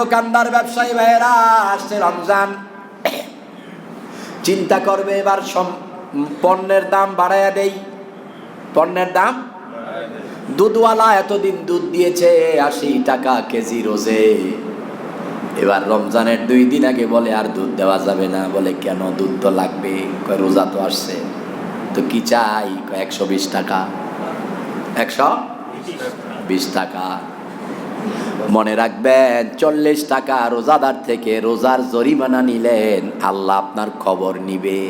দোকানদার ব্যবসায়ী ভাইয়েরা, আসছে রমজান, চিন্তা করবে এবার পণ্যের দাম বাড়াইয়া দেই। পণ্যের দাম, দুধওয়ালা এতদিন দুধ দিয়েছে 80 টাকা কেজি রোজে, এবার রমজানের 2 দিন আগে বলে আর দুধ দেওয়া যাবে না। বলে কেন? দুধ তো লাগবে। কয় রোজা তো আসছে, তো কি চাই? 120 টাকা। 120 টাকা। মনে রাখবেন, 40 টাকা রোজাদার থেকে রোজার জরিমানা নিলেন, আল্লাহ আপনার খবর নিবে।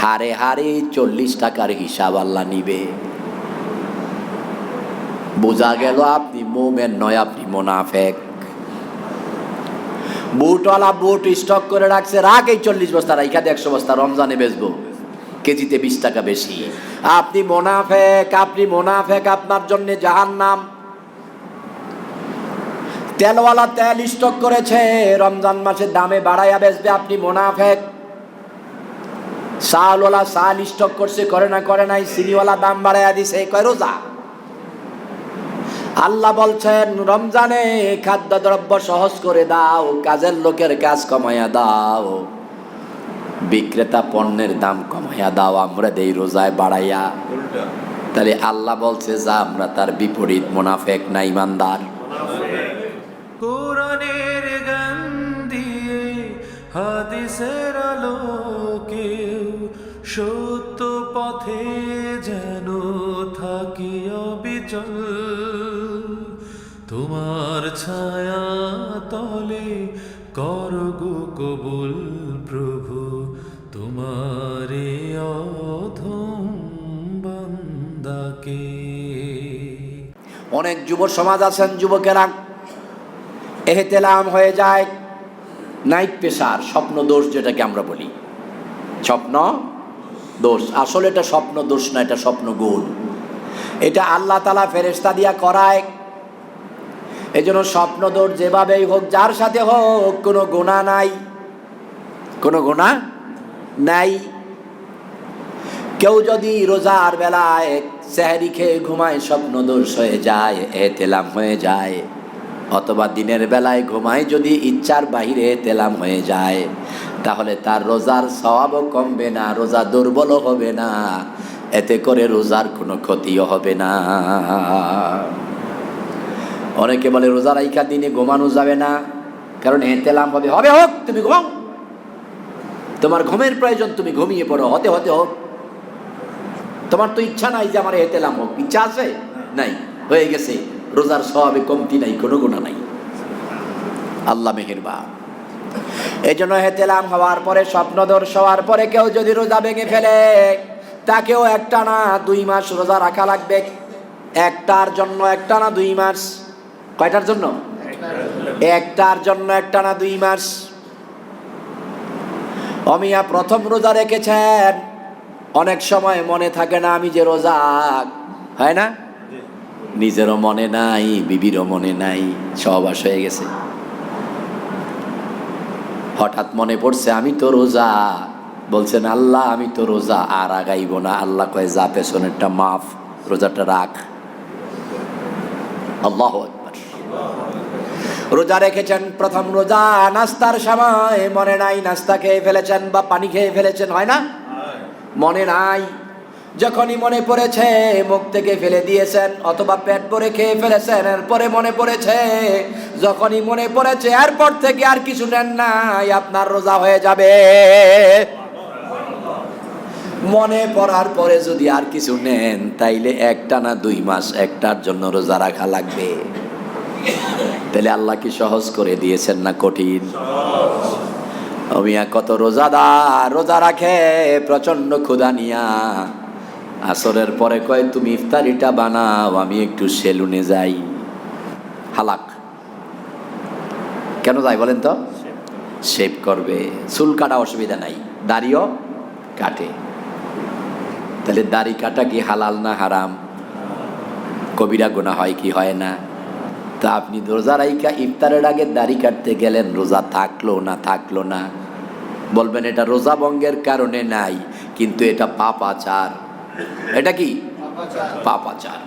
হারে হারে 40 টাকার হিসাব আল্লাহ নিবে। বোঝা গেল আপনি মুমিন নয়, আপনি মুনাফিক। বুটওয়ালা বুট স্টক করে রাখছে, রাখ এই 40 বস্তা, রাইখা দিয়ে 100 বস্তা রমজানে বেচবো, কেজিতে 20 টাকা বেশি। আপনি মুনাফিক, আপনি মুনাফিক, আপনার জন্য জাহান্নাম। তেলওয়ালা তেল স্টক করেছে, রমজান মাসে দামে বাড়াইয়া বেচবে, আপনি মুনাফিক। চালওয়ালা চাল স্টক করছে, করে না করে নাই, চিনিওয়ালা দাম বাড়াইয়া দিছে, কয় রোজা। আল্লাহ বলছেন রমজানে খাদ্যদ্রব্য সহজ করে দাও, কাজের লোকের কাজ কমাইয়া দাও, বিক্রেতা পণ্যের দাম কমাইয়া দাও, আমরা দেই রোজায় বাড়াইয়া। তাহলে আল্লাহ বলছে যা, আমরা তার বিপরীত, মুনাফিক না ঈমানদার। কোরআনের গান দিয়ে হাদিসের আলোকে সত্য পথে যেন থাকি অবিচল, তোমার ছায়া তলে করগো কবুল প্রভু, তোমারে অধম বান্দাকে। অনেক যুব সমাজ আছেন, যুবকেরা এহতেলাম হয়ে যায়, নাইট পেশার, স্বপ্ন দোষ যেটাকে আমরা বলি, স্বপ্ন দোষ। আসলে এটা স্বপ্ন দোষ না, এটা স্বপ্ন গুণ। এটা আল্লাহ তাআলা ফেরেশতা দিয়া করায়। এই জন্য স্বপ্ন দোষ যেভাবেই হোক, যার সাথে হোক, কোনো গুনাহ নাই, কোনো গুনাহ নাই। কেউ যদি রোজার বেলায় সেহরি খেয়ে ঘুমায়, স্বপ্ন দোষ হয়ে যায়, এহতেলাম হয়ে যায়। অথবা দিনের বেলায় ঘুমায়, যদি ইচ্ছার বাহিরে এহতেলাম হয়ে যায়, তাহলে তার রোজার সওয়াবও কমবে না, রোজা দুর্বল হবে না, এতে করে রোজার কোনো ক্ষতিও হবে না। অনেকে বলে রোজা রাইখা দিনে ঘুমানো যাবে না, কারণ এহতেলাম হবে। হবে, হোক, তুমি ঘুমাও, তোমার ঘুমের প্রয়োজন, তুমি ঘুমিয়ে পড়ো, হতে হতে হোক। তোমার তো ইচ্ছা নাই যে আমার এহতেলাম হোক, ইচ্ছা আছে? নাই, হয়ে গেছে, রোজার সওয়াবে কমতি নাই, কোনো গুনাহ নাই। আল্লাহ মেহেরবান। এই জন্য এহতেলাম হওয়ার পরে, স্বপ্নদোষ হওয়ার পরে কেউ যদি রোজা ভেঙে ফেলে, তাকেও একটানা 2 মাস রোজা রাখা লাগবে। একটার জন্য একটানা 2 মাস। কয়টার জন্য? একটার জন্য একটানা 2 মাস। অমিয়া প্রথম রোজা রেখেছেন, অনেক সময় মনে থাকে না আমি যে রোজা, হয় না? নিজেরও মনে নাই, বিবিরও মনে নাই, সহবাস হয়ে গেছে। হঠাৎ মনে পড়ছে আমি তো রোজা, বলছেন আল্লাহ আমি তো রোজা, আর আগাইব না। আল্লাহ কয় যা, পেছনেরটা মাফ, রোজাটা রাখ। আল্লাহু আকবার। রোজা রেখেছেন, প্রথম রোজা, নাস্তার সময় মনে নাই, নাস্তা খেয়ে ফেলেছেন বা পানি খেয়ে ফেলেছেন, হয় না? মনে নাই। যখনই মনে পড়েছে মুখ থেকে ফেলে দিয়েছেন, অথবা পেট ভরে খেয়ে ফেলেছেন, এরপরে মনে পড়েছে। যখনই মনে পড়েছে এরপর থেকে আর কিছু নেন নাই, আপনার রোজা হয়ে যাবে। মনে পড়ার পরে যদি আর কিছু নেন, তাইলে একটানা 2 মাস একটার জন্য রোজা রাখা লাগবে। তাহলে আল্লাহ কি সহজ করে দিয়েছেন না কঠিন? অমিয়া কত রোজাদার রোজা রাখে প্রচন্ড ক্ষুধা নিয়া, আসরের পরে কয় তুমি ইফতারিটা বানাও, আমি একটু সেলুনে যাই। হালাক। কেন যাই বলেন তো? শেভ করবে, চুল কাটা অসুবিধা নাই, দাড়িও কাটে। তাহলে দাড়ি কাটা কি হালাল না হারাম? কবিরা গুনাহ হয় কি হয় না? তা আপনি রোজা রাইখা ইফতারের আগে দাড়ি কাটতে গেলেন, রোজা থাকলো না থাকলো না? বলবেন এটা রোজা ভঙ্গের কারণে নাই, কিন্তু এটা পাপাচার। এটা কি? পাপাচার।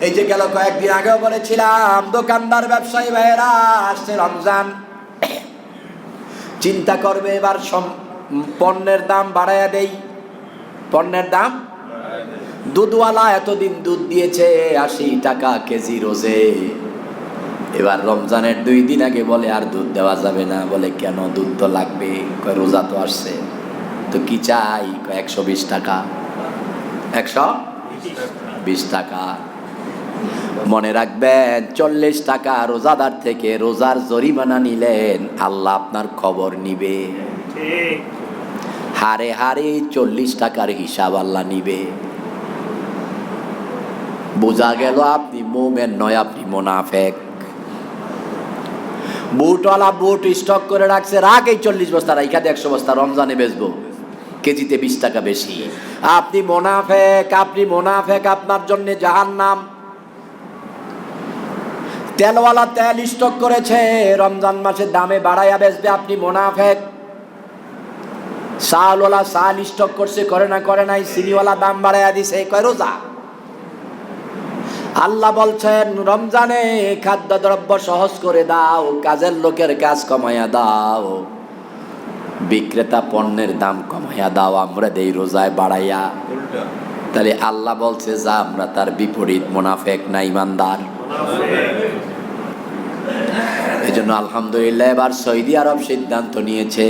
এই যে গেল কয়েকদিন আগেও বলেছিলাম, দোকানদার ব্যবসায়ী ভাইয়েরা, আসছে রমজান, চিন্তা করবে এবার পণ্যের দাম বাড়াইয়া দেই। পণ্যের দাম, দুধওয়ালা এতদিন দুধ দিয়েছে 80 টাকা কেজি রোজে, এবার রমজানের 2 দিন আগে বলে আর দুধ দেওয়া যাবে না। বলে কেন? দুধ তো লাগবে। কয় রোজা তো আসছে, তো কি চাই? 120 টাকা। 120 টাকা। মনে রাখবেন, 40 টাকা রোজাদার থেকে রোজার জরিমানা নিলেন, আল্লাহ আপনার খবর নিবে। হারে হারে 40 টাকার হিসাব আল্লাহ নিবে। বোঝা গেল আপনি মুমিন নয়, আপনি মুনাফিক। বুটওয়ালা বুট স্টক করে রাখছে, রাখ এই 40 বস্তা, রাইখাতে 100 বস্তা রমজানে বেচবো, কেজিতে 20 টাকা বেশি। আপনি মুনাফিক, আপনি মুনাফিক, আপনার জন্য জাহান্নাম। তেলওয়ালা তেল স্টক করেছে, রমজান মাসে দামে বাড়াইয়া বেচবে, আপনি মুনাফিক। চালওয়ালা চাল স্টক করছে, করে না করে নাই, চিনিওয়ালা দাম বাড়াইয়া দিছে, কয় রোজা। আল্লাহ বলছেন রমজানে খাদ্যদ্রব্য সহজ করে দাও, কাজের লোকের কাজ কমাইয়া দাও, বিক্রেতা পণ্যের দাম কমাইয়া দাও, আমরা দেই রোজায় বাড়াইয়া। তাহলে আল্লাহ বলছে যা, আমরা তার বিপরীত, মুনাফিক না ইমানদার। এই জন্য আলহামদুলিল্লাহ এবার সৌদি আরব সিদ্ধান্ত নিয়েছে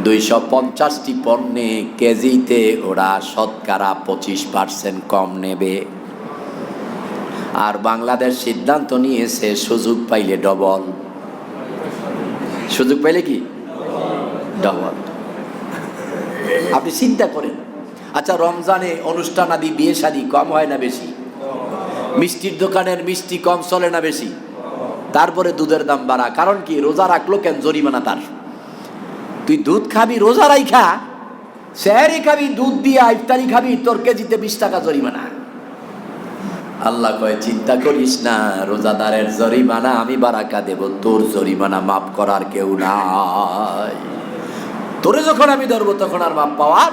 250টি পণ্যে কেজিতে ওরা শতকরা 25% কম নেবে। আর বাংলাদেশ সিদ্ধান্ত নিয়েছে সুযোগ পাইলে ডবল। সুযোগ পাইলে কি ডবল। আপনি চিন্তা করেন, আচ্ছা রমজানে অনুষ্ঠান আদি বিয়ে শাদী কম হয় না বেশি? মিষ্টির দোকানের মিষ্টি কম চলে না বেশি? তারপরে দুধের দাম বাড়া, কারণ কি? রোজা রাখলো কেন? জরিমানা তার। তুই দুধ খাবি রোজা রাইখা, সেহরি খাবি দুধ দিয়া, ইফতারি খাবি, তোর কেজিতে 20 টাকা জরিমানা। আল্লাহ কয় চিন্তা করিস না, রোজাদারের জরিমানা আমি বারাকা দেব, তোর জরিমানা মাফ করার কেউ নাই। তোরে যখন আমি ধরবো তখন আর মাফ পাওয়ার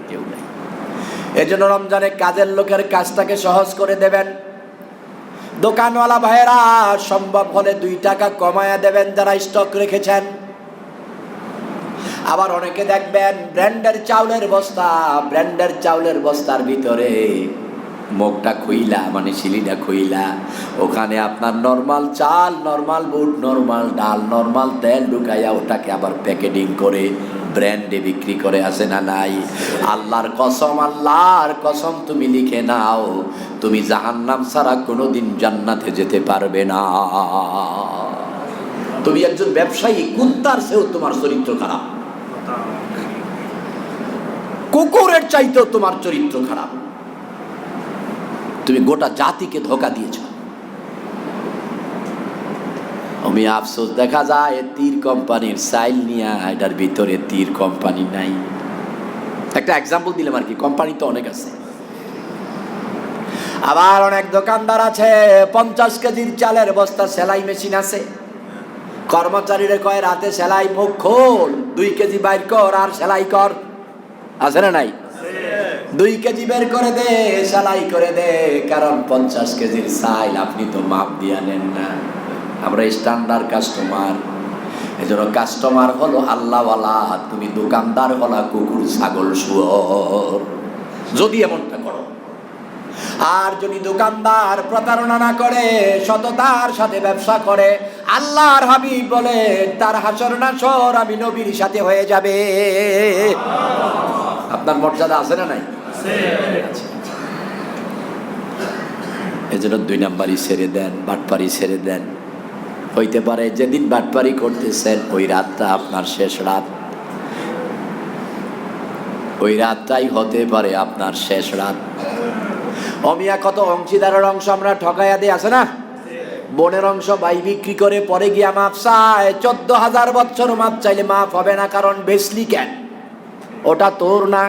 কেউ নাই। এজন্য রমজানে কাজের লোকের কাজটাকে সহজ করে দেবেন। দোকানওয়ালা ভাইয়েরা সম্ভব হলে 2 টাকা কমায়া দেবেন যারা স্টক রেখেছেন। আবার অনেকে দেখবেন ব্র্যান্ডের চাউলের বস্তা, ব্র্যান্ডের চাউলের বস্তার ভিতরে মুখটা খুইলা, মানে শিলিটা খুইলা, ওখানে আপনার নরমাল চাল, নরমাল বুট, নরমাল ডাল, নরমাল তেল ঢুকাইয়া ওটাকে আবার প্যাকেটিং করে ব্র্যান্ডে বিক্রি করে, আসে না নাই? আল্লাহর কসম, আল্লাহর কসম, তুমি লিখে নাও, তুমি জাহান্নাম ছাড়া কোনোদিন জান্নাতে যেতে পারবে না। তুমি একজন ব্যবসায়ী, কুত্তার চেয়েও তোমার চরিত্র খারাপ, কুকুরের চাইতেও তোমার চরিত্র খারাপ। তুমি গোটা জাতিকে ধোঁকা দিয়েছ। আমি আফসোস, দেখা যায় তীর কোম্পানির সাইল নিয়া, এটার ভিতরে তীর কোম্পানি নাই। একটা এক্সাম্পল দিলাম আর কি, কোম্পানি তো অনেক আছে। আবার অনেক দোকানদার আছে 50 কেজির চালের বস্তা সেলাই মেশিন আছে, কর্মচারীরা কয় রাতে সেলাই মুখ খোল, 2 কেজি বাইর কর আর সেলাই কর, আছে না নাই? 2 কেজি বের করে দে, সেলাই করে দে, কারণ 50 কেজির চাইল আপনি তো মাপ দিয়া নেন না। আমরা স্ট্যান্ডার্ড কাস্টমার। এজন্য কাস্টমার হলো আল্লাহওয়ালা, তুমি দোকানদার হলা কুকুর, ছাগল, শুয়োর, যদি এমনটা করো। আর যদি দোকানদার প্রতারণা না করে, সততার সাথে ব্যবসা করে, আল্লাহর হাবিব বলে তার হাসর নাসর আমি নবীর সাথে হয়ে যাবে। আপনার মর্যাদা আছে না নাই? এজন্য 2 নাম্বারই ছেড়ে দেন, বাটপারি ছেড়ে দেন। হইতে পারে যেদিন বাটপারি করতেছেন ওই রাতটা আপনার শেষ রাত, ওই রাতটাই হতে পারে আপনার শেষ রাত। অমিয়া কত অংশীদারের অংশ আমরা ঠকাইয়া দিয়ে, আছে না? বোনের অংশ ভাই বিক্রি করে পরে গিয়া মাপ চায়, 14,000 বছর মাপ চাইলে মাপ হবে না, কারণ বেচলি কেন? ওটা তোর না।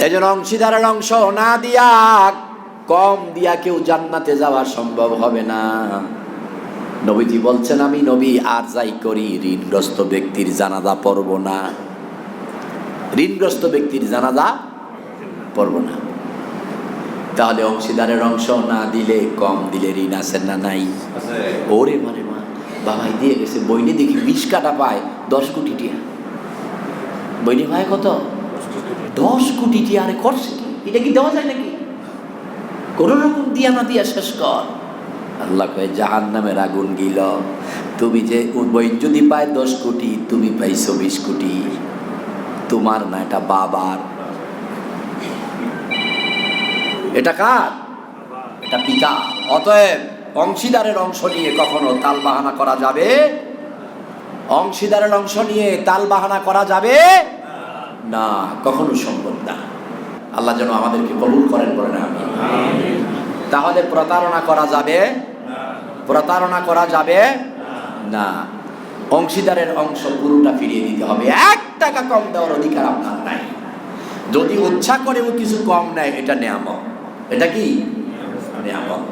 এজন্য অংশীদারের অংশ না দিয়া, কম দিয়া কেউ জান্নাতে যাওয়া সম্ভব হবে না। নবীজি বলছেন আমি নবী আর যাই করি, ঋণগ্রস্ত ব্যক্তির জানাজা পড়ব না। ঋণগ্রস্ত ব্যক্তির জানাজা পড়বো না। তাহলে অংশীদারের অংশ না দিলে কম দিলে ঋণ আছে না নাই? ওরে মানে মা, বাবাই দিয়ে গেছে, বইনে দেখি 20 কাটা পায় 10 কোটি টিয়া। বইনে পায় কত? 10 কোটি টিয়া। আরে করছে কি? এটা কি দেওয়া যায় নাকি? কোন রকম দিয়া না দিয়া শেষ কর। আল্লাহ কয় জাহান্নামের আগুন গিল। তুমি যে বই যদি পায় 10 কোটি, তুমি পাইছো 20 কোটি, তোমার না, এটা বাবার। এটা কার? এটা পিতা। অতএব অংশীদারের অংশ নিয়ে কখনো তাল বাহানা করা যাবে? অংশীদারের অংশ নিয়ে তাল বাহানা করা যাবে না, কখনো সম্ভব না। আল্লাহ যেন আমাদেরকে কবুল করেন, বলেন আমিন। তাহলে প্রতারণা করা যাবে? প্রতারণা করা যাবে না। অংশীদারের অংশ পুরোটা ফিরিয়ে দিতে হবে। 1 টাকা কম দেওয়ার অধিকার আপনার নাই। যদি ইচ্ছা করেও কিছু কম নেয়, এটা নেয়ামত। এটা কি নেয়ামত?